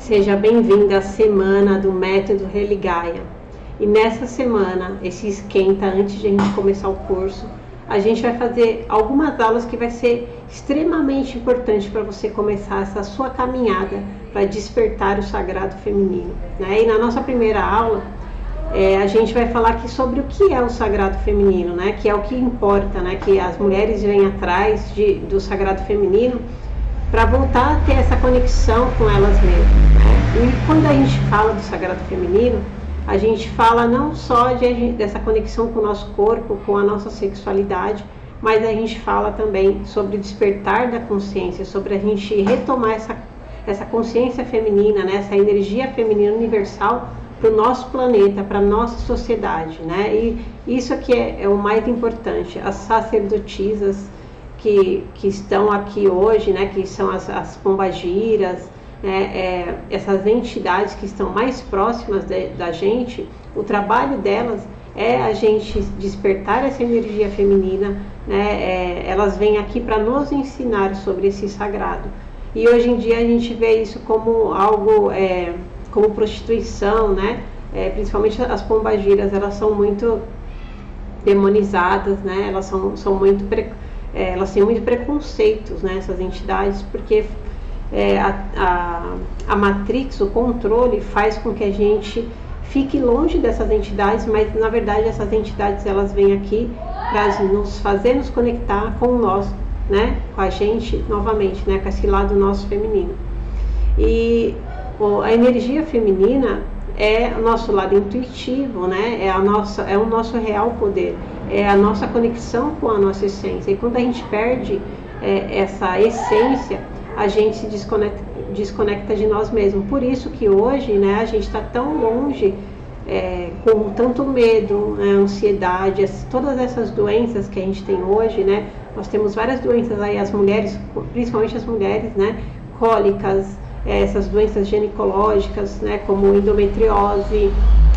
Seja bem-vinda à semana do Método Religaia. E nessa semana, esse esquenta antes de a gente começar o curso, a gente vai fazer algumas aulas que vai ser extremamente importante para você começar essa sua caminhada para despertar o sagrado feminino, né? E na nossa primeira aula, a gente vai falar aqui sobre o que é o sagrado feminino, né? Que é o que importa, né? Que as mulheres vêm atrás do sagrado feminino para voltar a ter essa conexão com elas mesmas, né? E quando a gente fala do sagrado feminino, a gente fala não só dessa conexão com o nosso corpo, com a nossa sexualidade, mas a gente fala também sobre o despertar da consciência, sobre a gente retomar essa consciência feminina, né? Essa energia feminina universal para o nosso planeta, para a nossa sociedade, né? E isso aqui é o mais importante. As sacerdotisas que estão aqui hoje, né, que são as pombagiras, né, essas entidades que estão mais próximas da gente, o trabalho delas é a gente despertar essa energia feminina, né, elas vêm aqui para nos ensinar sobre esse sagrado. E hoje em dia a gente vê isso como algo, como prostituição, né, principalmente as pombagiras, elas são muito demonizadas, né, elas são muito elas têm muito preconceitos, né, essas entidades, porque a Matrix, o controle, faz com que a gente fique longe dessas entidades, mas na verdade essas entidades elas vêm aqui para nos fazer nos conectar com nós, né, com a gente novamente, né, com esse lado nosso feminino. E a energia feminina é o nosso lado intuitivo, né? É o nosso real poder, é a nossa conexão com a nossa essência. E quando a gente perde essa essência, a gente se desconecta de nós mesmos. Por isso que hoje, né, a gente está tão longe, com tanto medo, ansiedade, todas essas doenças que a gente tem hoje, né? Nós temos várias doenças aí, as mulheres, principalmente as mulheres, né? Cólicas, essas doenças ginecológicas, né, como endometriose,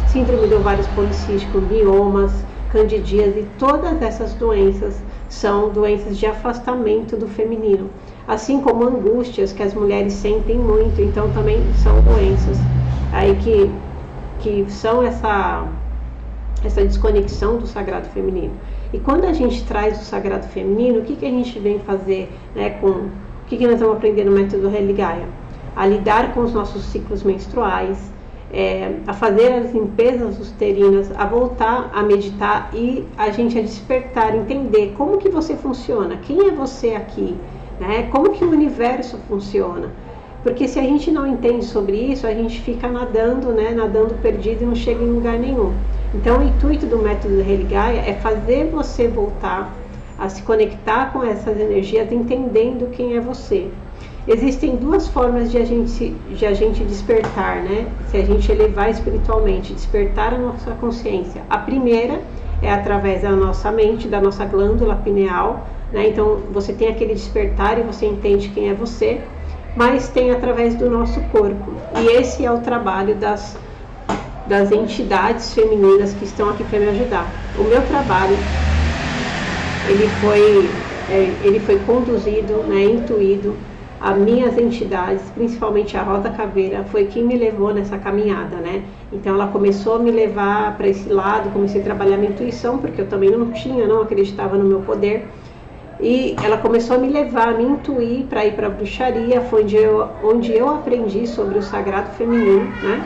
síndrome do ovário policístico, miomas, candidíase, todas essas doenças são doenças de afastamento do feminino, assim como angústias que as mulheres sentem muito, então também são doenças aí que são essa desconexão do sagrado feminino. E quando a gente traz o sagrado feminino, o que a gente vem fazer, né, o que nós vamos aprender no método Religaia? A lidar com os nossos ciclos menstruais, a fazer as limpezas uterinas, a voltar a meditar e a gente a despertar, entender como que você funciona, quem é você aqui, né? Como que o universo funciona. Porque se a gente não entende sobre isso, a gente fica nadando, né? Nadando perdido e não chega em lugar nenhum. Então o intuito do método Religaia é fazer você voltar a se conectar com essas energias, entendendo quem é você. Existem duas formas de a gente despertar, né? Se a gente elevar espiritualmente, despertar a nossa consciência. A primeira é através da nossa mente, da nossa glândula pineal, né? Então você tem aquele despertar e você entende quem é você, mas tem através do nosso corpo. E esse é o trabalho das entidades femininas que estão aqui para me ajudar. O meu trabalho, ele foi conduzido, né, intuído. As minhas entidades, principalmente a Rosa Caveira, foi quem me levou nessa caminhada, né? Então ela começou a me levar para esse lado, comecei a trabalhar minha intuição, porque eu também não acreditava no meu poder. E ela começou a me levar, a me intuir para ir para a bruxaria, foi onde eu aprendi sobre o sagrado feminino, né?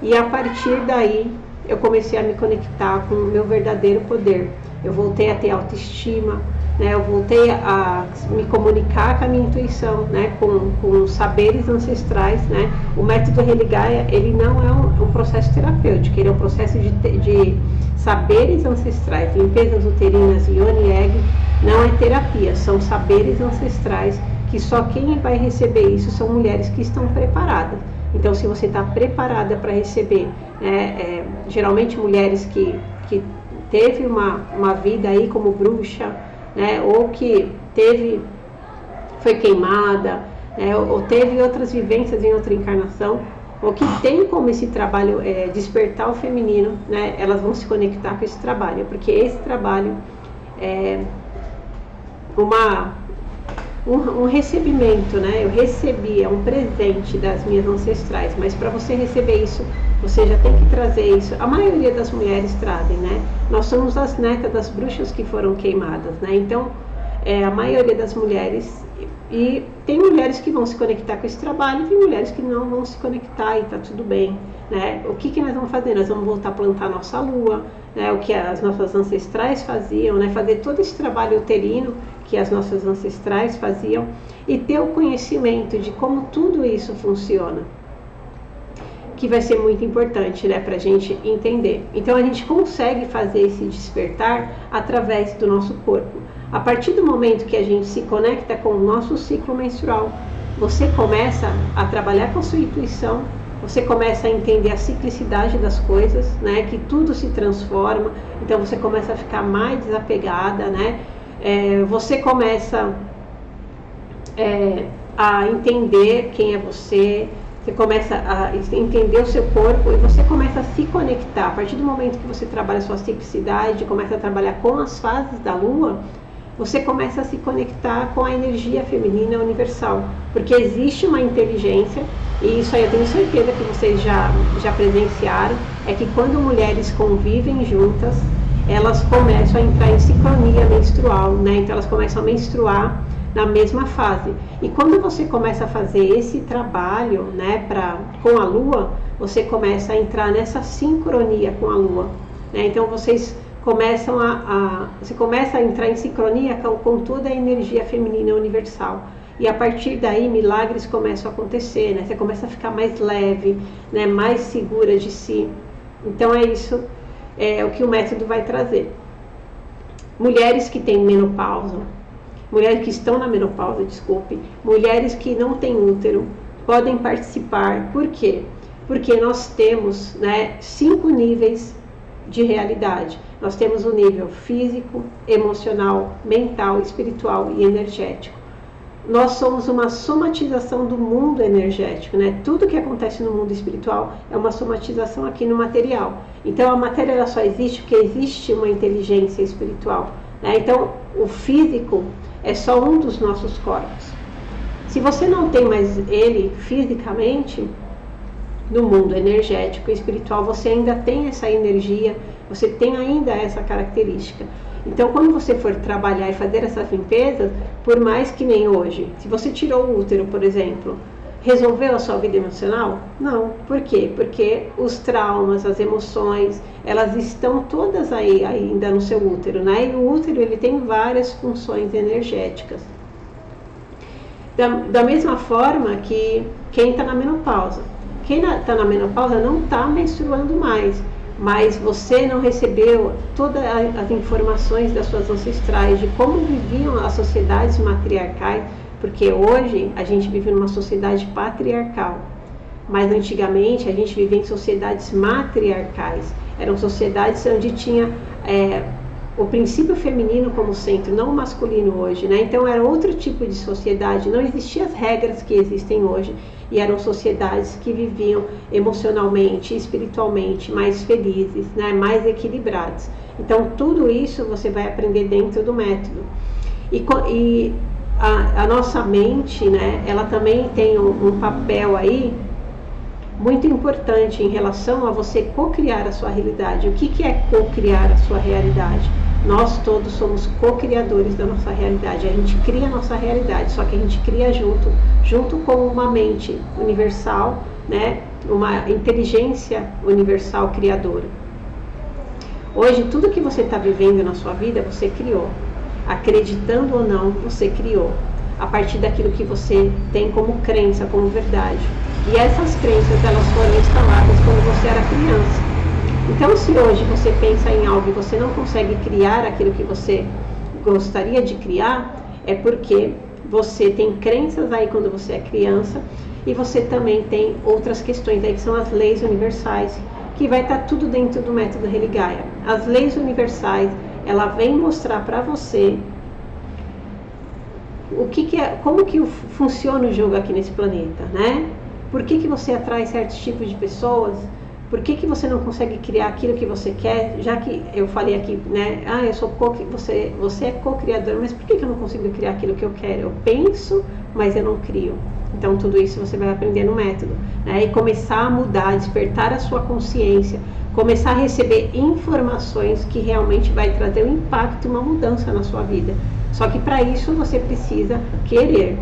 E a partir daí eu comecei a me conectar com o meu verdadeiro poder. Eu voltei a ter autoestima, né? Eu voltei a me comunicar com a minha intuição, né? Com saberes ancestrais, né? O método Religaia, ele não é um processo terapêutico, ele é um processo de saberes ancestrais, limpezas uterinas e Yoni Egg, não é terapia, são saberes ancestrais que só quem vai receber isso são mulheres que estão preparadas. Então, se você está preparada para receber, geralmente mulheres que teve uma vida aí como bruxa, né, ou que foi queimada, ou teve outras vivências em outra encarnação, ou que tem como esse trabalho despertar o feminino, né, elas vão se conectar com esse trabalho, porque esse trabalho é um recebimento, né? Eu recebi, é um presente das minhas ancestrais, mas para você receber isso, você já tem que trazer isso. A maioria das mulheres trazem, né? Nós somos as netas das bruxas que foram queimadas, né? Então, a maioria das mulheres, e tem mulheres que vão se conectar com esse trabalho, tem mulheres que não vão se conectar e tá tudo bem, né? O que nós vamos fazer? Nós vamos voltar a plantar nossa lua, né? O que as nossas ancestrais faziam, né? Fazer todo esse trabalho uterino que as nossas ancestrais faziam e ter o conhecimento de como tudo isso funciona, que vai ser muito importante, né, para a gente entender. Então a gente consegue fazer esse despertar através do nosso corpo. A partir do momento que a gente se conecta com o nosso ciclo menstrual, você começa a trabalhar com a sua intuição, você começa a entender a ciclicidade das coisas, né, que tudo se transforma, então você começa a ficar mais desapegada, né, você começa a entender quem é você começa a entender o seu corpo e você começa a se conectar. A partir do momento que você trabalha a sua ciclicidade, começa a trabalhar com as fases da lua, você começa a se conectar com a energia feminina universal, porque existe uma inteligência, e isso aí eu tenho certeza que vocês já presenciaram, é que quando mulheres convivem juntas, elas começam a entrar em sincronia menstrual, né? Então elas começam a menstruar na mesma fase. E quando você começa a fazer esse trabalho, né, com a lua, você começa a entrar nessa sincronia com a lua, né? Então vocês começam você começa a entrar em sincronia com toda a energia feminina universal. E a partir daí milagres começam a acontecer, né? Você começa a ficar mais leve, né, mais segura de si. Então é isso, o que o método vai trazer. Mulheres que têm menopausa, mulheres que estão na menopausa, mulheres que não têm útero, podem participar. Por quê? Porque nós temos, né, 5 níveis de realidade. Nós temos o nível físico, emocional, mental, espiritual e energético. Nós somos uma somatização do mundo energético, né? Tudo que acontece no mundo espiritual é uma somatização aqui no material. Então a matéria ela só existe porque existe uma inteligência espiritual, né? Então o físico é só um dos nossos corpos. Se você não tem mais ele fisicamente, no mundo energético e espiritual, você ainda tem essa energia, você tem ainda essa característica. Então, quando você for trabalhar e fazer essas limpezas, por mais que nem hoje, se você tirou o útero, por exemplo, resolveu a sua vida emocional? Não. Por quê? Porque os traumas, as emoções, elas estão todas aí ainda no seu útero, né? E o útero, ele tem várias funções energéticas. Da mesma forma que quem está na menopausa. Quem está na menopausa não está menstruando mais, mas você não recebeu todas as informações das suas ancestrais, de como viviam as sociedades matriarcais, porque hoje a gente vive numa sociedade patriarcal, mas antigamente a gente vivia em sociedades matriarcais, eram sociedades onde tinha o princípio feminino como centro, não o masculino hoje, né? Então era outro tipo de sociedade, não existiam as regras que existem hoje, e eram sociedades que viviam emocionalmente, espiritualmente mais felizes, né? Mais equilibradas. Então tudo isso você vai aprender dentro do método. E a nossa mente, né? Ela também tem um papel aí muito importante em relação a você co-criar a sua realidade. O que é co-criar a sua realidade? Nós todos somos co-criadores da nossa realidade. A gente cria a nossa realidade, só que a gente cria junto com uma mente universal, né? Uma inteligência universal criadora. Hoje, tudo que você está vivendo na sua vida, você criou. Acreditando ou não, você criou. A partir daquilo que você tem como crença, como verdade. E essas crenças, elas foram instaladas quando você era criança. Então, se hoje você pensa em algo e você não consegue criar aquilo que você gostaria de criar, é porque você tem crenças aí quando você é criança, e você também tem outras questões aí que são as leis universais, que vai estar tudo dentro do método Religaya. As leis universais, ela vem mostrar para você como que funciona o jogo aqui nesse planeta, né? Por que você atrai certos tipos de pessoas? Por que você não consegue criar aquilo que você quer? Já que eu falei aqui, né? Eu sou você é co-criador, mas por que eu não consigo criar aquilo que eu quero? Eu penso, mas eu não crio. Então, tudo isso você vai aprender no método, né? E começar a mudar, despertar a sua consciência, começar a receber informações que realmente vai trazer um impacto, uma mudança na sua vida. Só que para isso você precisa querer.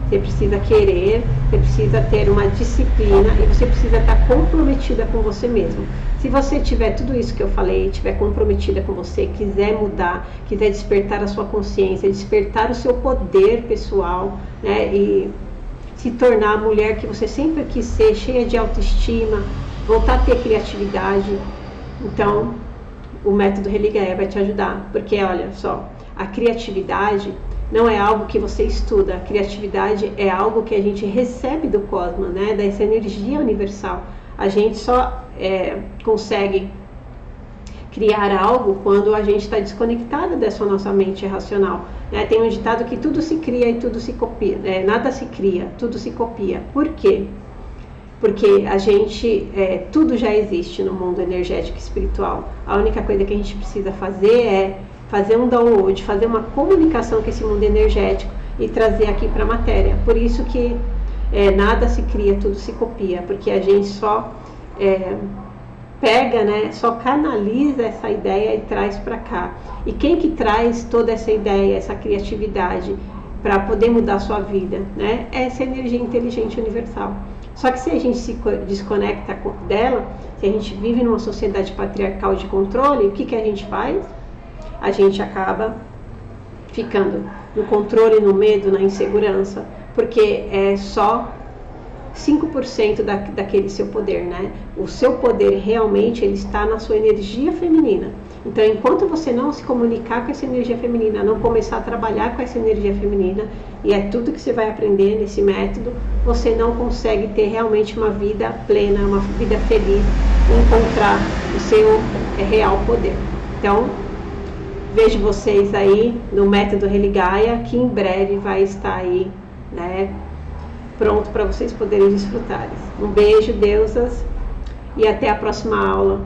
Você precisa querer, você precisa ter uma disciplina e você precisa estar comprometida com você mesmo. Se você tiver tudo isso que eu falei, estiver comprometida com você, quiser mudar, quiser despertar a sua consciência, despertar o seu poder pessoal, né, e se tornar a mulher que você sempre quis ser, cheia de autoestima, voltar a ter criatividade, então o método Religaia vai te ajudar. Porque olha só, a criatividade não é algo que você estuda, a criatividade é algo que a gente recebe do cosmos, né? Dessa energia universal. A gente só consegue criar algo quando a gente está desconectado dessa nossa mente racional, né? Tem um ditado que tudo se cria e tudo se copia, nada se cria, tudo se copia. Por quê? Porque a gente, tudo já existe no mundo energético e espiritual. A única coisa que a gente precisa fazer é fazer um download, fazer uma comunicação com esse mundo energético e trazer aqui para a matéria. Por isso que nada se cria, tudo se copia, porque a gente só pega, né, só canaliza essa ideia e traz para cá. E quem que traz toda essa ideia, essa criatividade para poder mudar a sua vida, né? É essa energia inteligente universal. Só que se a gente se desconecta dela, se a gente vive numa sociedade patriarcal de controle, o que a gente faz? A gente acaba ficando no controle, no medo, na insegurança, porque é só 5% daquele seu poder, né? O seu poder realmente ele está na sua energia feminina. Então, enquanto você não se comunicar com essa energia feminina, não começar a trabalhar com essa energia feminina, e é tudo que você vai aprender nesse método, você não consegue ter realmente uma vida plena, uma vida feliz, e encontrar o seu real poder. Então, vejo vocês aí no método Religaia, que em breve vai estar aí, né, pronto para vocês poderem desfrutar. Um beijo, deusas, e até a próxima aula.